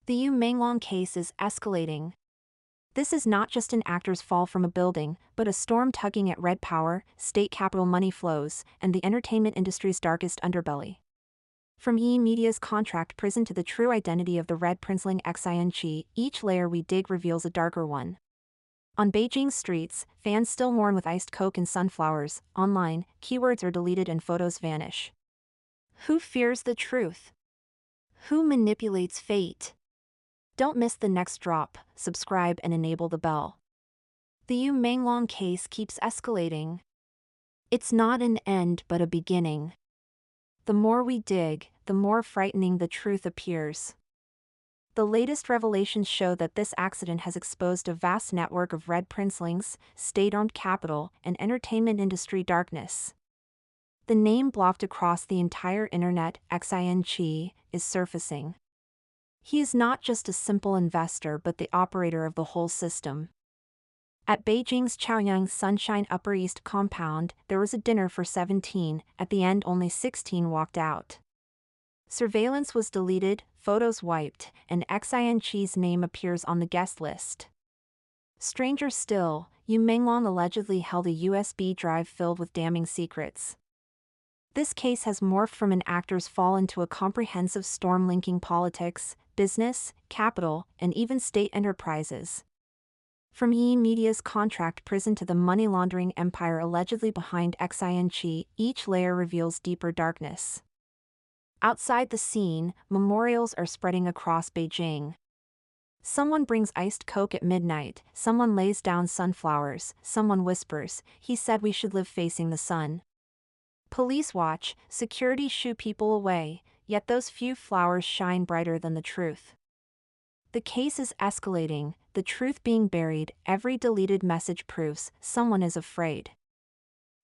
The Yu Menglong case is escalating. This is not just an actor's fall from a building, but a storm tugging at red power, state capital money flows, and the entertainment industry's darkest underbelly. From E! Media's contract prison to the true identity of the Red Princeling Xin, each layer we dig reveals a darker one. On Beijing's streets, fans still mourn with iced Coke and sunflowers. Online, keywords are deleted and photos vanish. Who fears the truth? Who manipulates fate? Don't miss the next drop, subscribe and enable the bell. The Yu Menglong case keeps escalating. It's not an end but a beginning. The more we dig, the more frightening the truth appears. The latest revelations show that this accident has exposed a vast network of red princelings, state-owned capital, and entertainment industry darkness. The name blocked across the entire internet, Xin, is surfacing. He is not just a simple investor but the operator of the whole system. At Beijing's Chaoyang Sunshine Upper East compound, there was a dinner for 17, at the end only 16 walked out. Surveillance was deleted, photos wiped, and Xin's name appears on the guest list. Stranger still, Yu Menglong allegedly held a USB drive filled with damning secrets. This case has morphed from an actor's fall into a comprehensive storm linking politics, business, capital, and even state enterprises. From E! Media's contract prison to the money laundering empire allegedly behind Xin, each layer reveals deeper darkness. Outside the scene, memorials are spreading across Beijing. Someone brings iced Coke at midnight, someone lays down sunflowers, someone whispers, "He said we should live facing the sun." Police watch, security shoo people away, yet those few flowers shine brighter than the truth. The case is escalating, the truth being buried, every deleted message proves someone is afraid.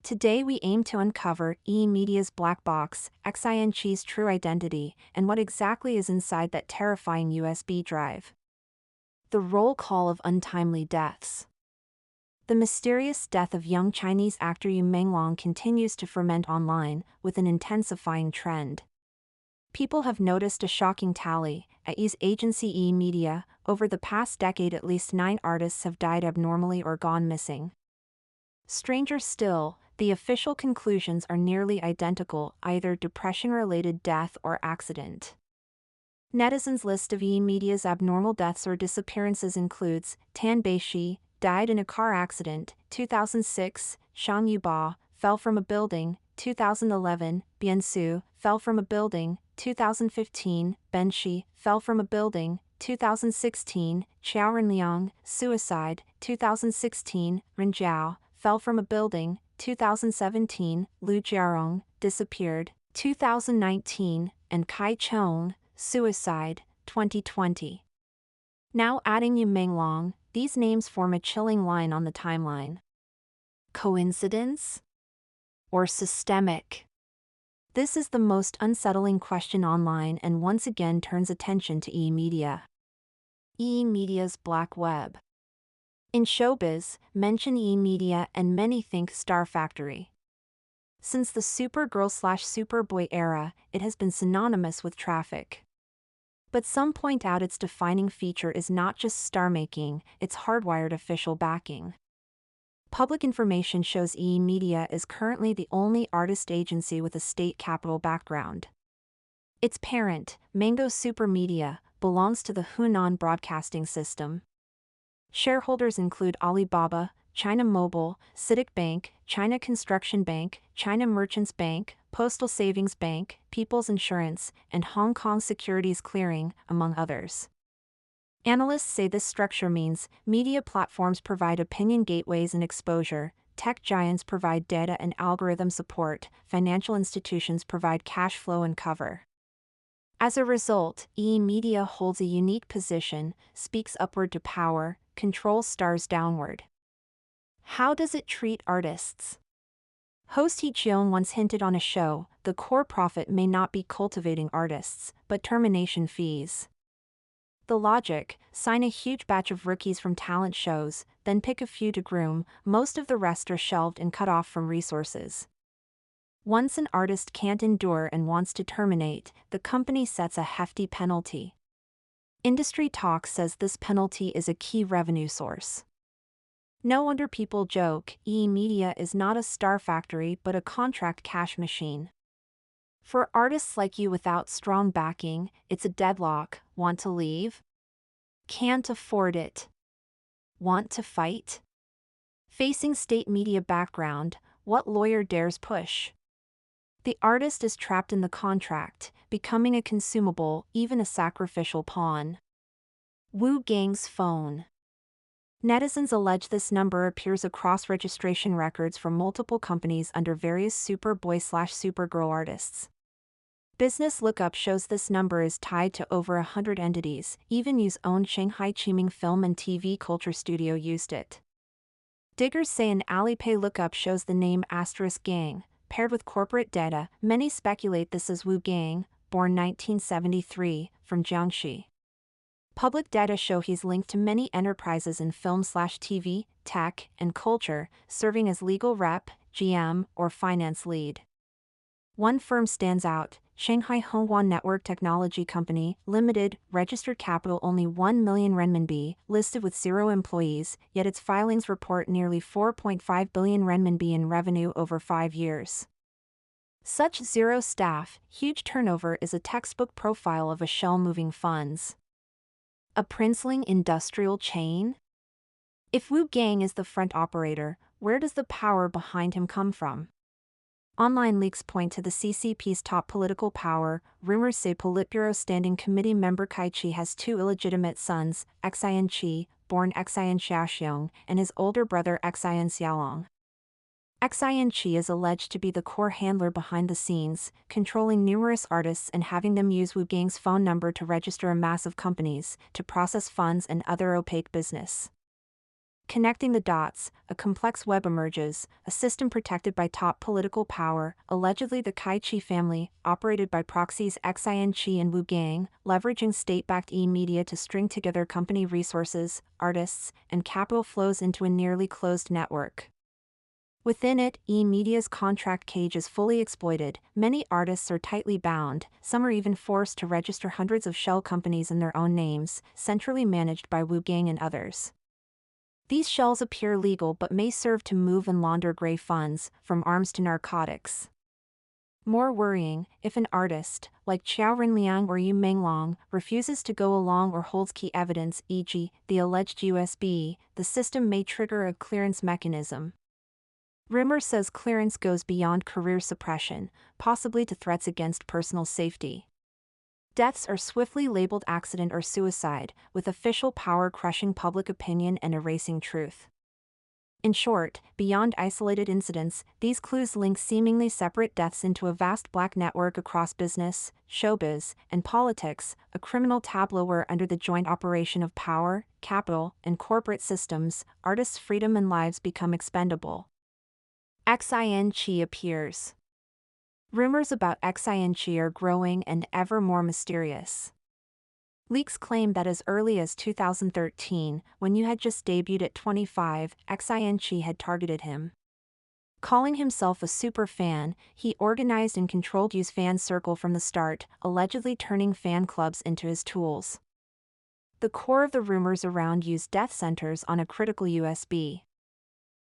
Today we aim to uncover E! Media's black box, Xin's true identity, and what exactly is inside that terrifying USB drive. The roll call of untimely deaths. The mysterious death of young Chinese actor Yu Menglong continues to ferment online, with an intensifying trend. People have noticed a shocking tally. At Yi's agency E! Media, over the past decade at least 9 artists have died abnormally or gone missing. Stranger still, the official conclusions are nearly identical, either depression-related death or accident. Netizens' list of E! Media's abnormal deaths or disappearances includes Tan Beishi, died in a car accident, 2006, Shang Yuba, fell from a building, 2011, Biansu, fell from a building, 2015, Ben Shi, fell from a building, 2016, Xiao Renliang, suicide, 2016, Ren Jiao, fell from a building, 2017, Lu Jiarong, disappeared, 2019, and Kai Chong, suicide, 2020. Now adding Yu Menglong, these names form a chilling line on the timeline. Coincidence? Or systemic? This is the most unsettling question online and once again turns attention to E! Media. E! Media's black web. In showbiz, mention E! Media and many think Star Factory. Since the Supergirl/Superboy era, it has been synonymous with traffic. But some point out its defining feature is not just star-making, it's hardwired official backing. Public information shows E! Media is currently the only artist agency with a state capital background. Its parent, Mango Super Media, belongs to the Hunan Broadcasting System. Shareholders include Alibaba, China Mobile, CITIC Bank, China Construction Bank, China Merchants Bank, Postal Savings Bank, People's Insurance, and Hong Kong Securities Clearing, among others. Analysts say this structure means media platforms provide opinion gateways and exposure, tech giants provide data and algorithm support, financial institutions provide cash flow and cover. As a result, E! Media holds a unique position, speaks upward to power, controls stars downward. How does it treat artists? Host He Cheong once hinted on a show, the core profit may not be cultivating artists, but termination fees. The logic: sign a huge batch of rookies from talent shows, then pick a few to groom, most of the rest are shelved and cut off from resources. Once an artist can't endure and wants to terminate, the company sets a hefty penalty. Industry talk says this penalty is a key revenue source. No wonder people joke, e-media is not a star factory but a contract cash machine. For artists like you without strong backing, it's a deadlock. Want to leave? Can't afford it. Want to fight? Facing state media background, what lawyer dares push? The artist is trapped in the contract, becoming a consumable, even a sacrificial pawn. Wu Gang's phone. Netizens allege this number appears across registration records from multiple companies under various Superboy/Supergirl artists. Business Lookup shows this number is tied to over 100 entities, even Yu's own Shanghai Chiming Film and TV Culture Studio used it. Diggers say an Alipay lookup shows the name *Gang, paired with corporate data. Many speculate this is Wu Gang, born 1973, from Jiangxi. Public data show he's linked to many enterprises in film/TV, tech, and culture, serving as legal rep, GM, or finance lead. One firm stands out, Shanghai Honghua Network Technology Company, Limited, registered capital only 1 million renminbi, listed with 0 employees, yet its filings report nearly 4.5 billion renminbi in revenue over 5 years. Such 0 staff, huge turnover is a textbook profile of a shell moving funds. A princeling industrial chain? If Wu Gang is the front operator, where does the power behind him come from? Online leaks point to the CCP's top political power. Rumors say Politburo Standing Committee member Kai Chi has 2 illegitimate sons, Xian Qi, born Xian Xiaoxiong, and his older brother Xian Xiaolong. Xian Qi is alleged to be the core handler behind the scenes, controlling numerous artists and having them use Wu Gang's phone number to register a mass of companies, to process funds and other opaque business. Connecting the dots, a complex web emerges, a system protected by top political power, allegedly the Kai Chi family, operated by proxies Xian Qi and Wu Gang, leveraging state-backed e-media to string together company resources, artists, and capital flows into a nearly closed network. Within it, e-media's contract cage is fully exploited. Many artists are tightly bound, some are even forced to register hundreds of shell companies in their own names, centrally managed by Wu Gang and others. These shells appear legal but may serve to move and launder gray funds, from arms to narcotics. More worrying, if an artist, like Qiao Rinliang or Yu Menglong, refuses to go along or holds key evidence, e.g., the alleged USB, the system may trigger a clearance mechanism. Rumor says clearance goes beyond career suppression, possibly to threats against personal safety. Deaths are swiftly labeled accident or suicide, with official power crushing public opinion and erasing truth. In short, beyond isolated incidents, these clues link seemingly separate deaths into a vast black network across business, showbiz, and politics, a criminal tableau where under the joint operation of power, capital, and corporate systems, artists' freedom and lives become expendable. Xian Qi appears. Rumors about Xian Qi are growing and ever more mysterious. Leaks claim that as early as 2013, when Yu had just debuted at 25, Xian Qi had targeted him. Calling himself a super fan, he organized and controlled Yu's fan circle from the start, allegedly turning fan clubs into his tools. The core of the rumors around Yu's death centers on a critical USB.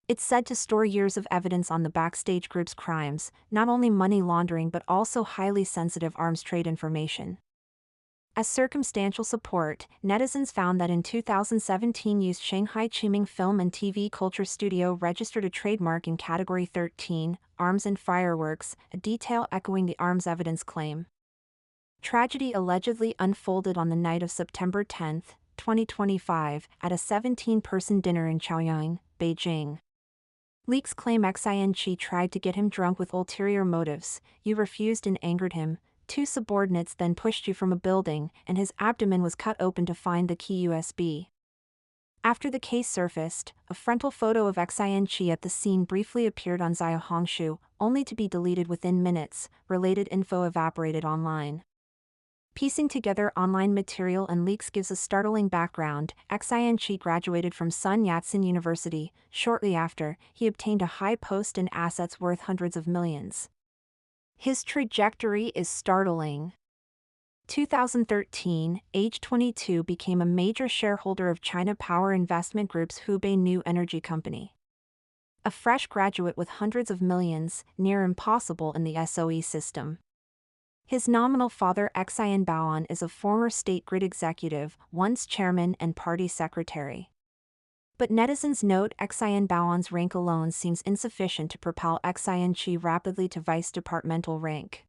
It's said to store years of evidence on the backstage group's crimes, not only money laundering but also highly sensitive arms trade information. As circumstantial support, netizens found that in 2017 Yu's Shanghai Chiming Film and TV Culture Studio registered a trademark in Category 13, Arms and Fireworks, a detail echoing the arms evidence claim. Tragedy allegedly unfolded on the night of September 10, 2025, at a 17-person dinner in Chaoyang, Beijing. Leaks claim Xian Qi tried to get him drunk with ulterior motives. Yu refused and angered him. 2 subordinates then pushed Yu from a building, and his abdomen was cut open to find the key USB. After the case surfaced, a frontal photo of Xian Qi at the scene briefly appeared on Zaya Hongshu, only to be deleted within minutes. Related info evaporated online. Piecing together online material and leaks gives a startling background. Xian Qi graduated from Sun Yat-sen University. Shortly after, he obtained a high post and assets worth hundreds of millions. His trajectory is startling. 2013, age 22, became a major shareholder of China Power Investment Group's Hubei New Energy Company. A fresh graduate with hundreds of millions, near impossible in the SOE system. His nominal father Xian Baoan is a former state grid executive, once chairman and party secretary. But netizens note Xian Baoan's rank alone seems insufficient to propel Xian Qi rapidly to vice departmental rank.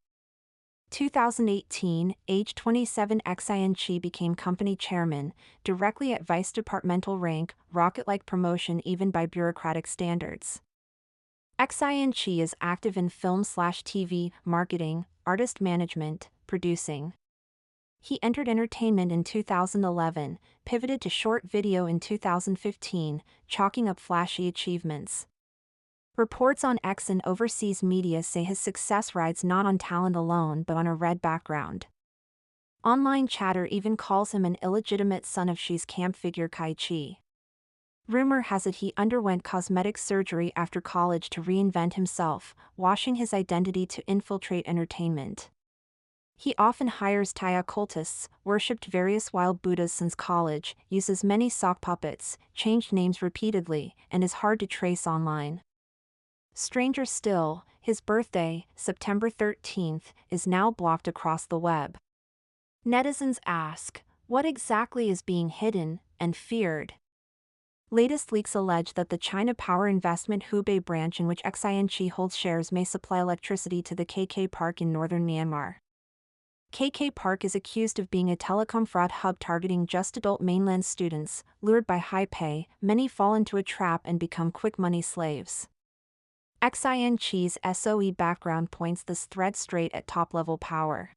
2018, age 27, Xian Qi became company chairman, directly at vice departmental rank, rocket-like promotion even by bureaucratic standards. Xian Qi is active in film/TV, marketing, artist management, producing. He entered entertainment in 2011, pivoted to short video in 2015, chalking up flashy achievements. Reports on X and overseas media say his success rides not on talent alone but on a red background. Online chatter even calls him an illegitimate son of Xi's camp figure Kai Chi. Rumor has it he underwent cosmetic surgery after college to reinvent himself, washing his identity to infiltrate entertainment. He often hires Thai occultists, worshipped various wild Buddhas since college, uses many sock puppets, changed names repeatedly, and is hard to trace online. Stranger still, his birthday, September 13th, is now blocked across the web. Netizens ask, what exactly is being hidden and feared? Latest leaks allege that the China Power Investment Hubei branch in which Xian Qi holds shares may supply electricity to the KK Park in northern Myanmar. KK Park is accused of being a telecom fraud hub targeting just adult mainland students. Lured by high pay, many fall into a trap and become quick money slaves. Xian Qi's SOE background points this thread straight at top-level power.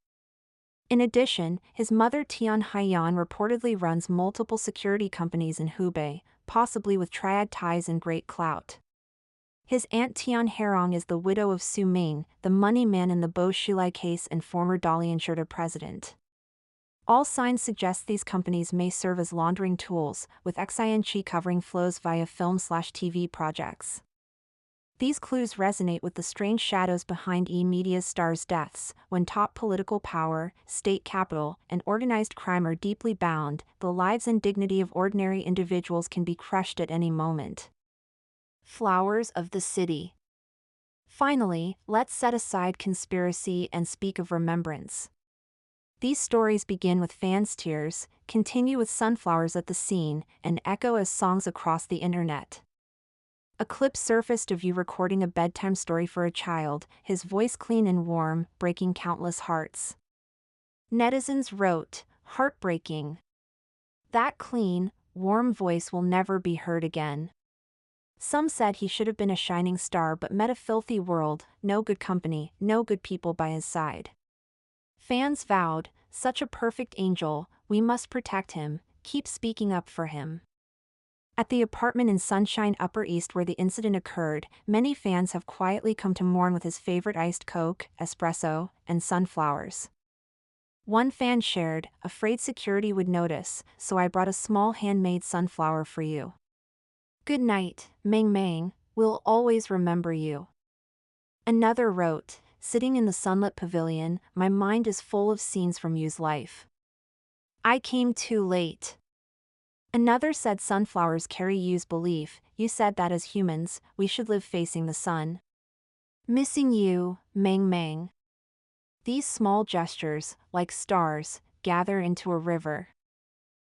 In addition, his mother Tian Haiyan reportedly runs multiple security companies in Hubei, possibly with triad ties and great clout. His aunt Tian Herong is the widow of Su Ming, the money man in the Bo Xilai case and former Dalian president. All signs suggest these companies may serve as laundering tools, with Xian Qi covering flows via film/TV projects. These clues resonate with the strange shadows behind E-media's stars' deaths. When top political power, state capital, and organized crime are deeply bound, the lives and dignity of ordinary individuals can be crushed at any moment. Flowers of the city. Finally, let's set aside conspiracy and speak of remembrance. These stories begin with fans' tears, continue with sunflowers at the scene, and echo as songs across the internet. A clip surfaced of you recording a bedtime story for a child, his voice clean and warm, breaking countless hearts. Netizens wrote, heartbreaking. That clean, warm voice will never be heard again. Some said he should have been a shining star but met a filthy world, no good company, no good people by his side. Fans vowed, such a perfect angel, we must protect him, keep speaking up for him. At the apartment in Sunshine Upper East where the incident occurred, many fans have quietly come to mourn with his favorite iced Coke, espresso, and sunflowers. One fan shared, afraid security would notice, so I brought a small handmade sunflower for you. Good night, Meng Meng, we'll always remember you. Another wrote, sitting in the sunlit pavilion, my mind is full of scenes from you's life. I came too late. Another said sunflowers carry you's belief, you said that as humans, we should live facing the sun. Missing you, Meng Meng. These small gestures, like stars, gather into a river.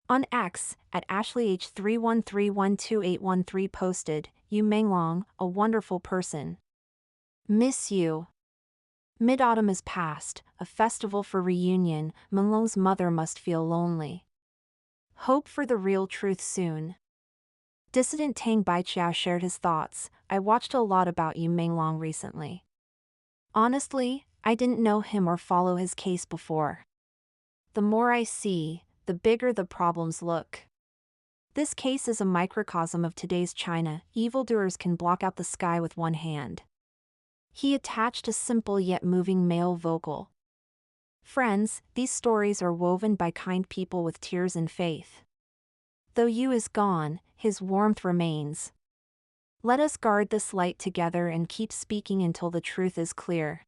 On X, at AshleyH313128113 posted, you Menglong, a wonderful person. Miss you. Mid-autumn is past, a festival for reunion, Menglong's mother must feel lonely. Hope for the real truth soon. Dissident Tang Baiqiao shared his thoughts, I watched a lot about you Menglong recently. Honestly, I didn't know him or follow his case before. The more I see, the bigger the problems look. This case is a microcosm of today's China, evildoers can block out the sky with one hand. He attached a simple yet moving male vocal. Friends, these stories are woven by kind people with tears and faith. Though you is gone, his warmth remains. Let us guard this light together and keep speaking until the truth is clear.